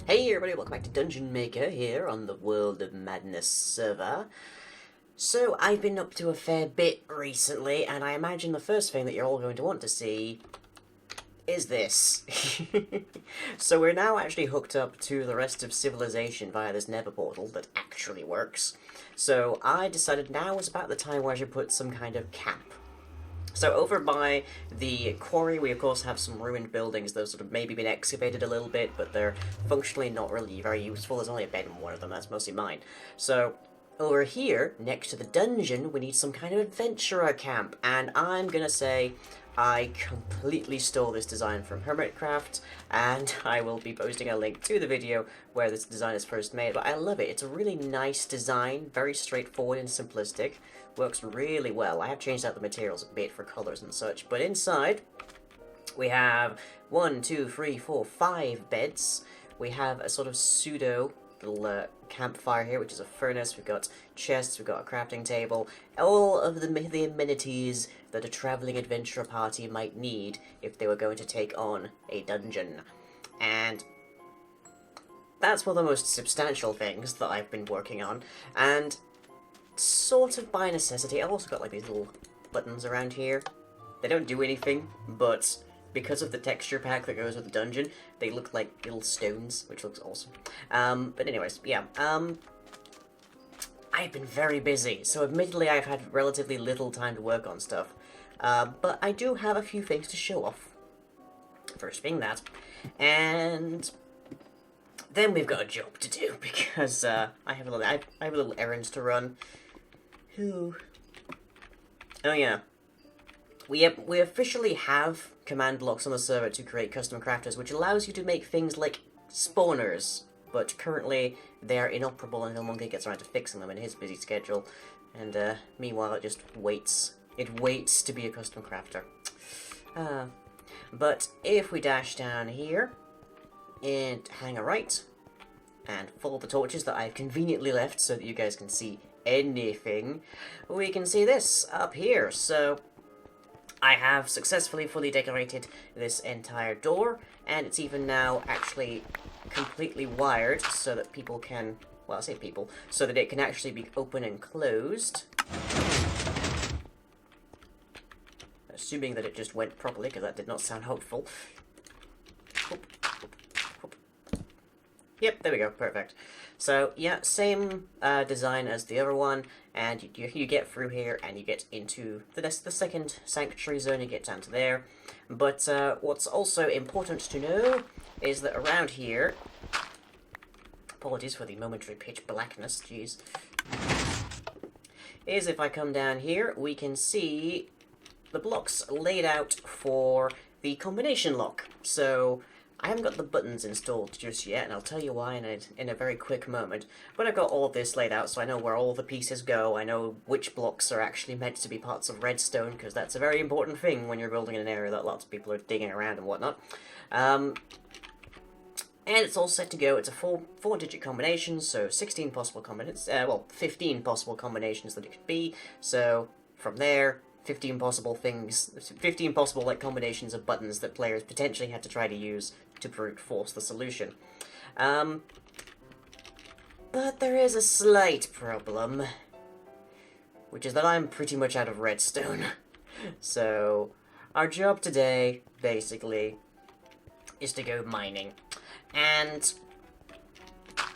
Hey everybody, welcome back to Dungeon Maker here on the World of Madness server. So, I've been up to a fair bit recently, and I imagine the first thing that you're all going to want to see is this. So we're now actually hooked up to the rest of civilization via this nether portal that actually works. So I decided now was about the time where I should put some kind of camp. So over by the quarry, we of course have some ruined buildings. Those sort of maybe been excavated a little bit, but they're functionally not really very useful. There's only a bed in one of them, that's mostly mine. So over here, next to the dungeon, we need some kind of adventurer camp. And I'm gonna say I completely stole this design from Hermitcraft, and I will be posting a link to the video where this design is first made. But I love it. It's a really nice design, very straightforward and simplistic. Works really well. I have changed out the materials a bit for colors and such, but inside we have 5 beds. We have a sort of pseudo little campfire here, which is a furnace. We've got chests, we've got a crafting table, all of the amenities that a traveling adventurer party might need if they were going to take on a dungeon. And that's one of the most substantial things that I've been working on, and sort of by necessity. I've also got like these little buttons around here. They don't do anything, but because of the texture pack that goes with the dungeon, they look like little stones, which looks awesome. But anyways, yeah. I've been very busy, so admittedly I've had relatively little time to work on stuff. But I do have a few things to show off. First being that, and then we've got a job to do because I have a little errand to run. Oh yeah. We officially have command blocks on the server to create custom crafters, which allows you to make things like spawners, but currently they are inoperable until Monkey gets around to fixing them in his busy schedule, and meanwhile it just waits. It waits to be a custom crafter. But if we dash down here and hang a right and follow the torches that I've conveniently left so that you guys can see anything, we can see this up here. So I have successfully fully decorated this entire door, and it's even now actually completely wired so that people can, well, I say people, so that it can actually be open and closed. Assuming that it just went properly, because that did not sound hopeful. Yep, there we go, perfect. So, yeah, same design as the other one, and you get through here, and you get into the second sanctuary zone, you get down to there. But what's also important to know is that around here, apologies for the momentary pitch blackness, jeez, is if I come down here, we can see the blocks laid out for the combination lock. So I haven't got the buttons installed just yet, and I'll tell you why in a very quick moment. But I've got all of this laid out, so I know where all the pieces go. I know which blocks are actually meant to be parts of redstone, because that's a very important thing when you're building in an area that lots of people are digging around and whatnot. And it's all set to go. It's a four-digit combination, so 16 possible combinations. Well, 15 possible combinations that it could be. So from there, 15 possible like combinations of buttons that players potentially have to try to use to brute force the solution. But there is a slight problem, which is that I'm pretty much out of redstone. So our job today, basically, is to go mining. And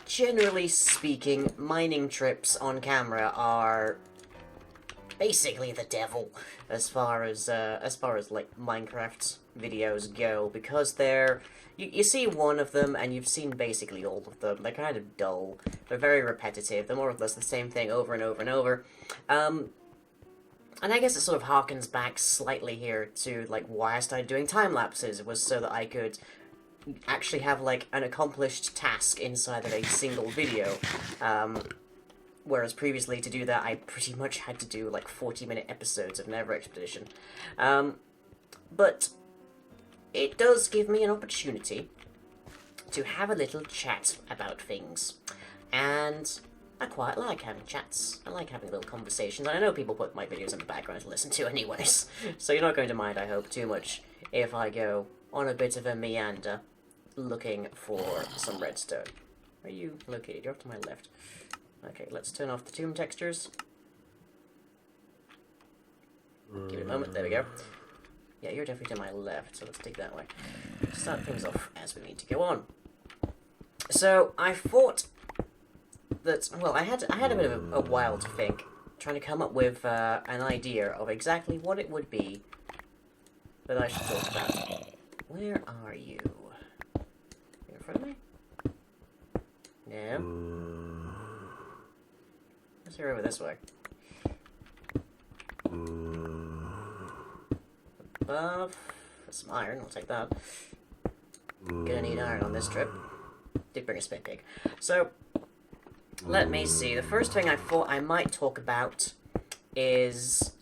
generally speaking, mining trips on camera are basically the devil as far as like Minecraft videos go, because you see one of them and you've seen basically all of them. They're kind of dull, they're very repetitive, they're more or less the same thing over and over and over. And I guess it sort of harkens back slightly here to like why I started doing time lapses. It was so that I could actually have like an accomplished task inside of a single video. Whereas previously, to do that, I pretty much had to do, like, 40-minute episodes of Never Expedition. But it does give me an opportunity to have a little chat about things. And I quite like having chats. I like having little conversations. And I know people put my videos in the background to listen to anyways. So you're not going to mind, I hope, too much if I go on a bit of a meander. looking for some redstone. Where are you located? You're off to my left. Okay, let's turn off the tomb textures. Give it a moment. There we go. Yeah, you're definitely to my left, so let's dig that way. Start things off as we need to go on. So, I thought that, well, I had a bit of a while to think, trying to come up with an idea of exactly what it would be that I should talk about. Where are you? You in front of me? No. Let's hear over this way. Above. Some iron, I'll take that. Gonna need iron on this trip. Did bring a spit pig. So, let me see. The first thing I thought I might talk about is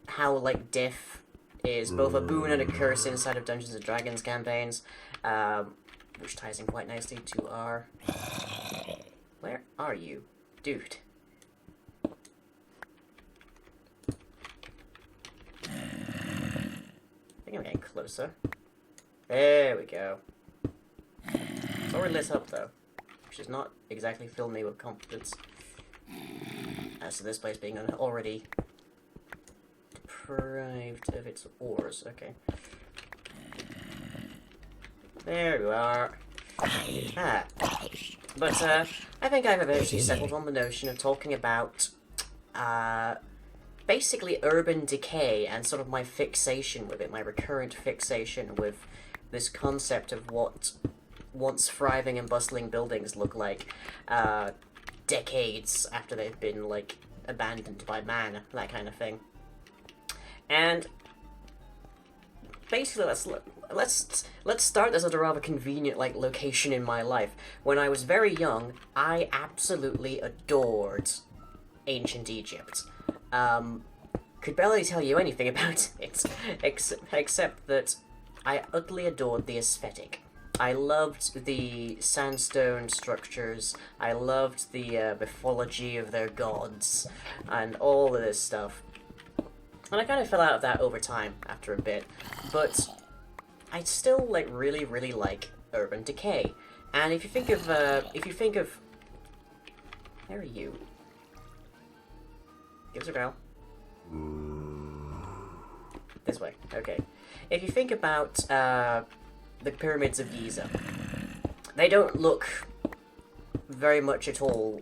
how, like, death is both a boon and a curse inside of Dungeons & Dragons campaigns, which ties in quite nicely to our... Where are you? Dude. I think I'm getting closer. There we go. It's already lit up, though, which is not exactly filling me with confidence as to this place being already deprived of its ores. Okay. There you are. Ah. But, I think I've eventually settled on the notion of talking about, basically urban decay and sort of my fixation with it, my recurrent fixation with this concept of what once thriving and bustling buildings look like, decades after they've been, like, abandoned by man, that kind of thing. And basically, let's start this at a rather convenient, like, location in my life. When I was very young, I absolutely adored ancient Egypt. Could barely tell you anything about it, except that I utterly adored the aesthetic. I loved the sandstone structures, I loved the mythology of their gods, and all of this stuff. And I kind of fell out of that over time, after a bit, but I still, like, really, really like urban decay. And if you think of, where are you? Give us a go. This way, okay. If you think about, the pyramids of Giza, they don't look very much at all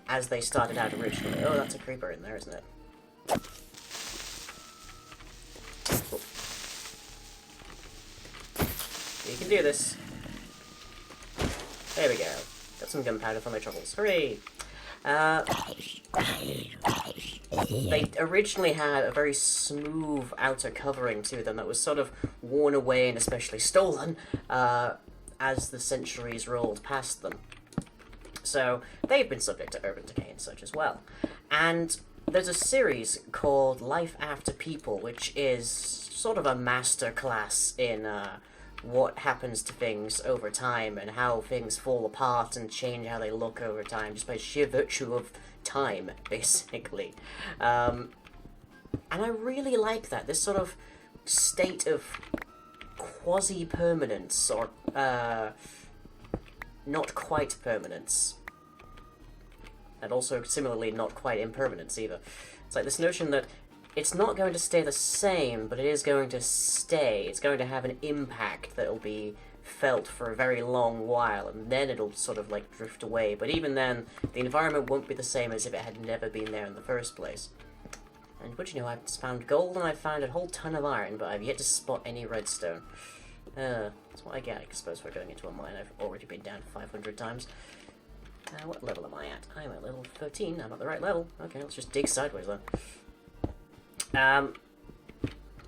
as they started out originally. Oh, that's a creeper in there, isn't it? Cool. You can do this. There we go. Got some gunpowder for my troubles. Hooray! They originally had a very smooth outer covering to them that was sort of worn away and especially stolen as the centuries rolled past them. So they've been subject to urban decay and such as well. And there's a series called Life After People, which is sort of a masterclass in what happens to things over time and how things fall apart and change how they look over time just by sheer virtue of time, basically. And I really like that, this sort of state of quasi-permanence, or not quite permanence, and also similarly not quite impermanence either. It's like this notion that it's not going to stay the same, but it is going to stay. It's going to have an impact that will be felt for a very long while, and then it'll sort of, like, drift away. But even then, the environment won't be the same as if it had never been there in the first place. And would you know, I've found gold and I've found a whole ton of iron, but I've yet to spot any redstone. That's what I get, I suppose, for going into a mine. I've already been down 500 times. What level am I at? I'm at level 13. I'm at the right level. Okay, let's just dig sideways then.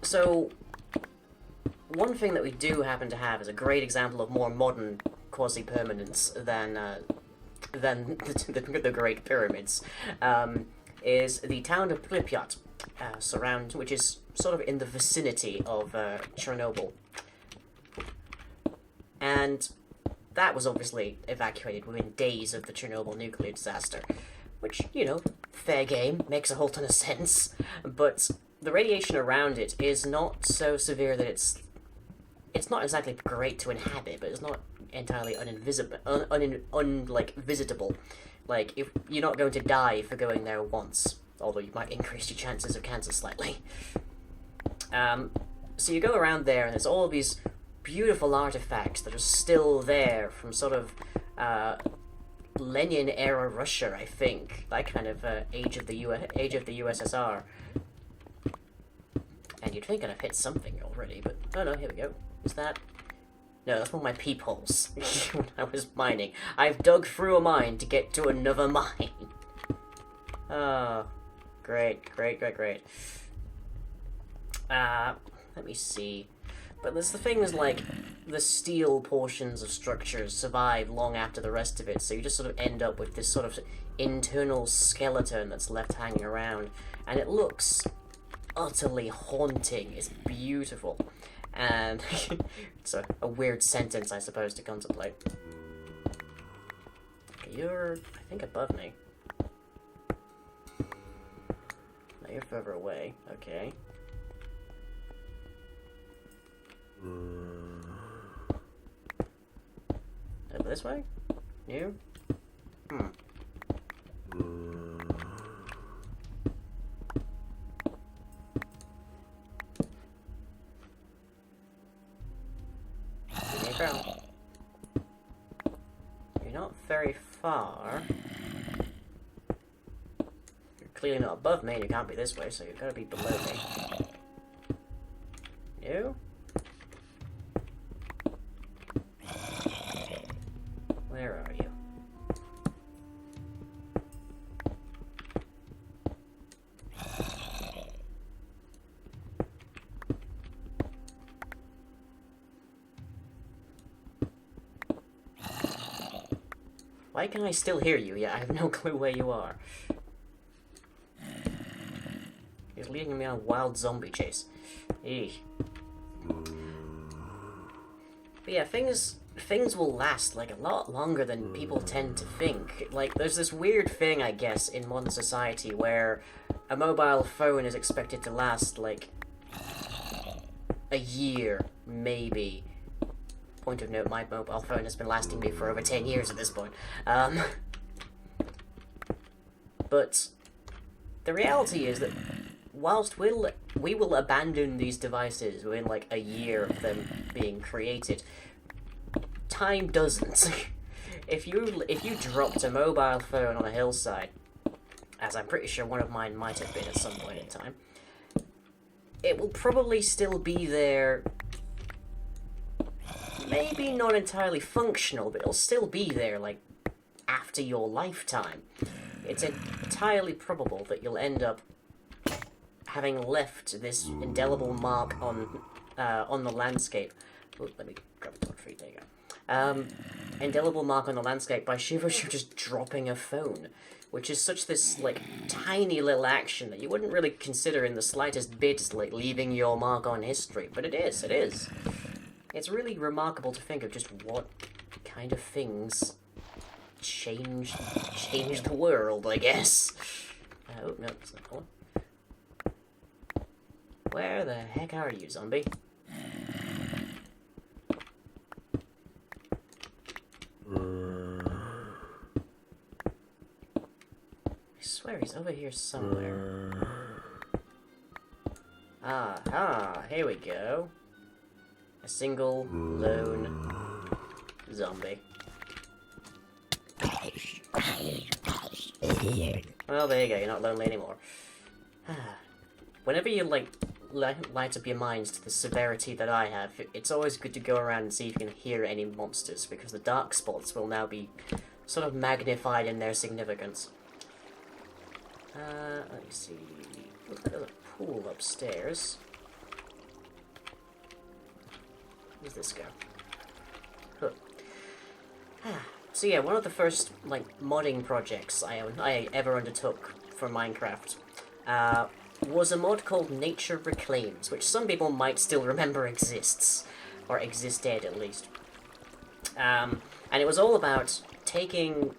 So, one thing that we do happen to have is a great example of more modern quasi-permanence than the Great Pyramids, is the town of Pripyat, which is sort of in the vicinity of Chernobyl. And that was obviously evacuated within days of the Chernobyl nuclear disaster, which, you know, fair game, makes a whole ton of sense, but the radiation around it is not so severe that it's not exactly great to inhabit, but it's not entirely uninvisible, like visitable. Like, if you're not going to die for going there once, although you might increase your chances of cancer slightly. So you go around there, and there's all these beautiful artifacts that are still there from sort of Lenin-era Russia, I think. That kind of age of the USSR. And you'd think I'd have hit something already, but oh no, here we go. Is that? No, that's one of my peepholes when I was mining. I've dug through a mine to get to another mine. Oh, great. Let me see. But the thing is, like, the steel portions of structures survive long after the rest of it, so you just sort of end up with this sort of internal skeleton that's left hanging around, and it looks utterly haunting. It's beautiful. And it's a weird sentence, I suppose, to contemplate. Okay, you're, I think, above me. No, you're further away. Okay. Over this way? You? You're not very far. You're clearly not above me, and you can't be this way, so you've got to be below me. You? Where are you? Why can I still hear you? Yeah, I have no clue where you are. He's leading me on a wild zombie chase. Eesh. But yeah, things will last, like, a lot longer than people tend to think. Like, there's this weird thing, I guess, in modern society where a mobile phone is expected to last, like, a year, maybe. Point of note, my mobile phone has been lasting me for over 10 years at this point. But the reality is that whilst we will abandon these devices within, like, a year of them being created, time doesn't. If you dropped a mobile phone on a hillside, as I'm pretty sure one of mine might have been at some point in time, it will probably still be there. Maybe not entirely functional, but it'll still be there, like, after your lifetime. It's entirely probable that you'll end up having left this indelible mark on the landscape. Ooh, let me grab a torch for you. There you go. Indelible mark on the landscape by you just dropping a phone, which is such this, like, tiny little action that you wouldn't really consider in the slightest bit as, like, leaving your mark on history, but it is. It's really remarkable to think of just what kind of things change the world, I guess. Oh, no, that's not the one. Where the heck are you, zombie? I swear he's over here somewhere. Aha, here we go. A single, lone zombie. Well, there you go, you're not lonely anymore. Whenever you, like, light up your minds to the severity that I have, it's always good to go around and see if you can hear any monsters, because the dark spots will now be sort of magnified in their significance. Let me see. Looks like there's a pool upstairs. Where's this go? Huh. So yeah, one of the first, like, modding projects I ever undertook for Minecraft was a mod called Nature Reclaims, which some people might still remember exists, or existed at least. And it was all about taking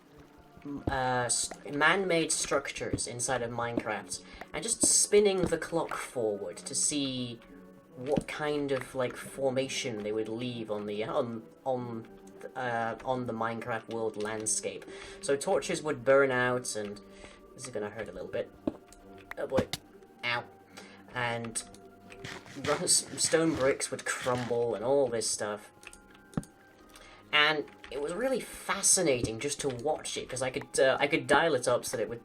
man-made structures inside of Minecraft and just spinning the clock forward to see what kind of like formation they would leave on the on the Minecraft world landscape. So torches would burn out, and this is gonna hurt a little bit. Oh boy, ow! And stone bricks would crumble and all this stuff. And it was really fascinating just to watch it, because I could dial it up so that it would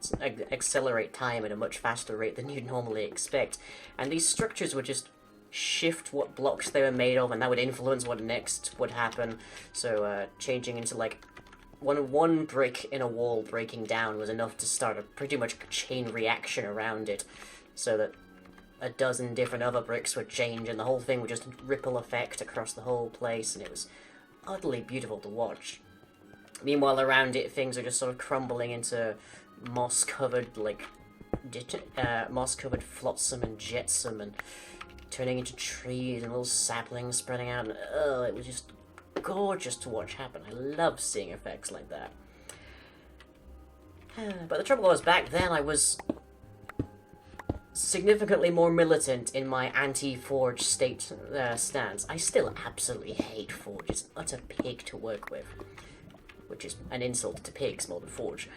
accelerate time at a much faster rate than you'd normally expect. And these structures would just shift what blocks they were made of, and that would influence what next would happen. So changing into like one brick in a wall breaking down was enough to start a pretty much chain reaction around it, so that a dozen different other bricks would change, and the whole thing would just ripple effect across the whole place, and it was utterly beautiful to watch. Meanwhile, around it, things are just sort of crumbling into moss-covered, like, moss-covered flotsam and jetsam, and turning into trees and little saplings spreading out, and it was just gorgeous to watch happen. I love seeing effects like that. But the trouble was, back then I was significantly more militant in my anti-Forge stance. I still absolutely hate Forge. It's utter pig to work with, which is an insult to pigs more than Forge.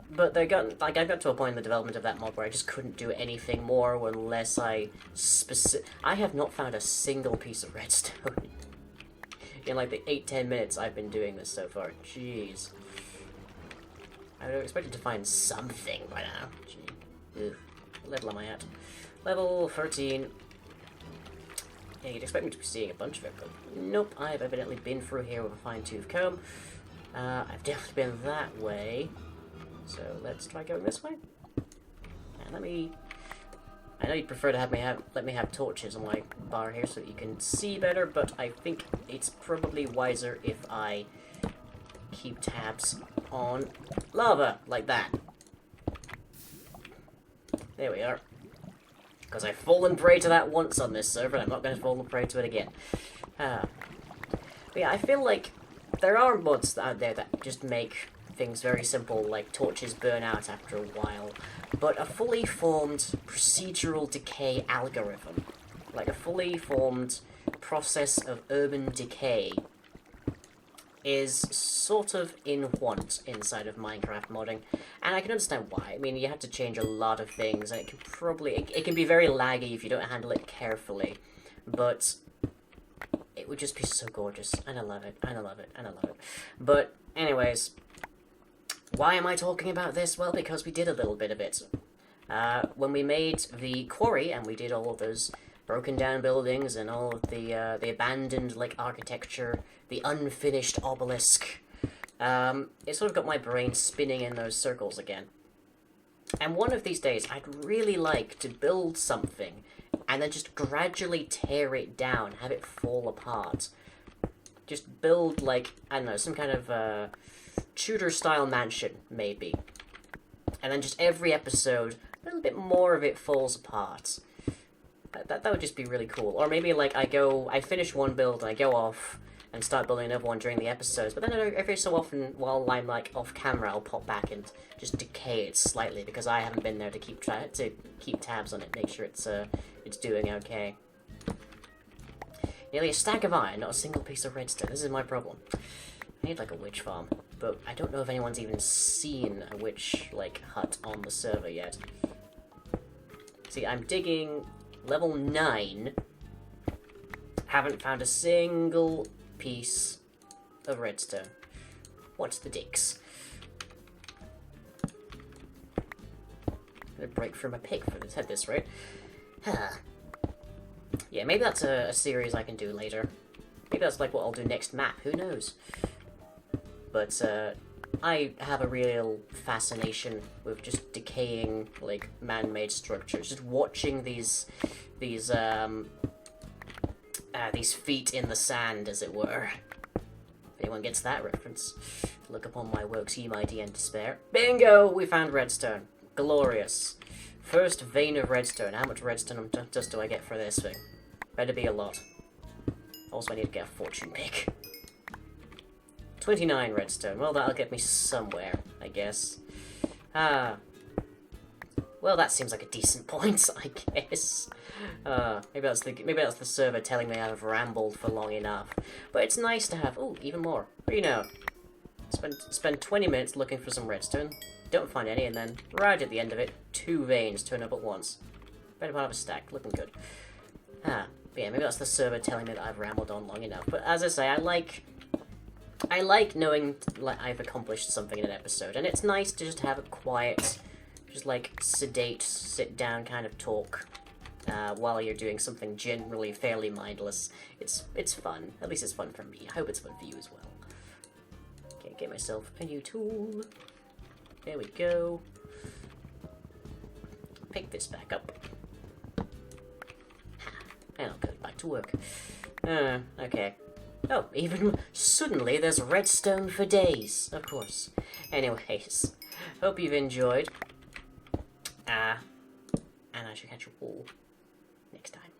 But I got to a point in the development of that mod where I just couldn't do anything more unless I have not found a single piece of redstone in like the 8-10 minutes I've been doing this so far. Jeez. I would have expected to find something by now. Gee. Ugh. What level am I at? Level 13. Yeah, you'd expect me to be seeing a bunch of it, but nope, I've evidently been through here with a fine-tooth comb. I've definitely been that way. So let's try going this way. And I know you'd prefer to let me have torches on my bar here so that you can see better, but I think it's probably wiser if I keep tabs on lava, like that. There we are. Because I've fallen prey to that once on this server, and I'm not going to fall prey to it again. But yeah, I feel like there are mods out there that just make things very simple, like torches burn out after a while, but a fully formed procedural decay algorithm, like a fully formed process of urban decay, is sort of in want inside of Minecraft modding, and I can understand why. I mean, you have to change a lot of things, and it can be very laggy if you don't handle it carefully, but it would just be so gorgeous, and I love it, and I love it, and I love it. But anyways, why am I talking about this? Well, because we did a little bit of it. When we made the quarry, and we did all of those broken down buildings, and all of the abandoned, like, architecture, the unfinished obelisk, it sort of got my brain spinning in those circles again. And one of these days, I'd really like to build something, and then just gradually tear it down, have it fall apart. Just build, like, I don't know, some kind of, Tudor-style mansion, maybe. And then just every episode, a little bit more of it falls apart. That would just be really cool. Or maybe, like, I finish one build, and I go off and start building another one during the episodes, but then every so often, while I'm, like, off-camera, I'll pop back and just decay it slightly, because I haven't been there to keep tabs on it, make sure it's doing okay. Nearly a stack of iron, not a single piece of redstone. This is my problem. I need, like, a witch farm. But I don't know if anyone's even seen a witch, like, hut on the server yet. See, I'm digging level 9. Haven't found a single piece of redstone. What's the dicks? I'm gonna break through my pig for this head this, right? Yeah, maybe that's a series I can do later. Maybe that's, like, what I'll do next map. Who knows? But, I have a real fascination with just decaying, like, man-made structures. Just watching these feet in the sand, as it were. If anyone gets that reference, look upon my works, ye mighty, and despair. Bingo! We found redstone. Glorious. First vein of redstone. How much redstone dust do I get for this thing? Better be a lot. Also, I need to get a fortune pick. 29 redstone. Well, that'll get me somewhere, I guess. Well, well, that seems like a decent point, I guess. Maybe that's the server telling me I've rambled for long enough. But it's nice to have... Oh, even more. What do you know? Spend 20 minutes looking for some redstone. Don't find any, and then, right at the end of it, 2 veins turn up at once. Better part of a stack. Looking good. But yeah, maybe that's the server telling me that I've rambled on long enough. But as I say, I like knowing like I've accomplished something in an episode, and it's nice to just have a quiet, just like sedate, sit down kind of talk while you're doing something generally fairly mindless. It's fun. At least it's fun for me. I hope it's fun for you as well. Okay, get myself a new tool. There we go. Pick this back up. And I'll go back to work. Okay. Oh, even suddenly there's redstone for days, of course. Anyways, hope you've enjoyed. And I shall catch you all next time.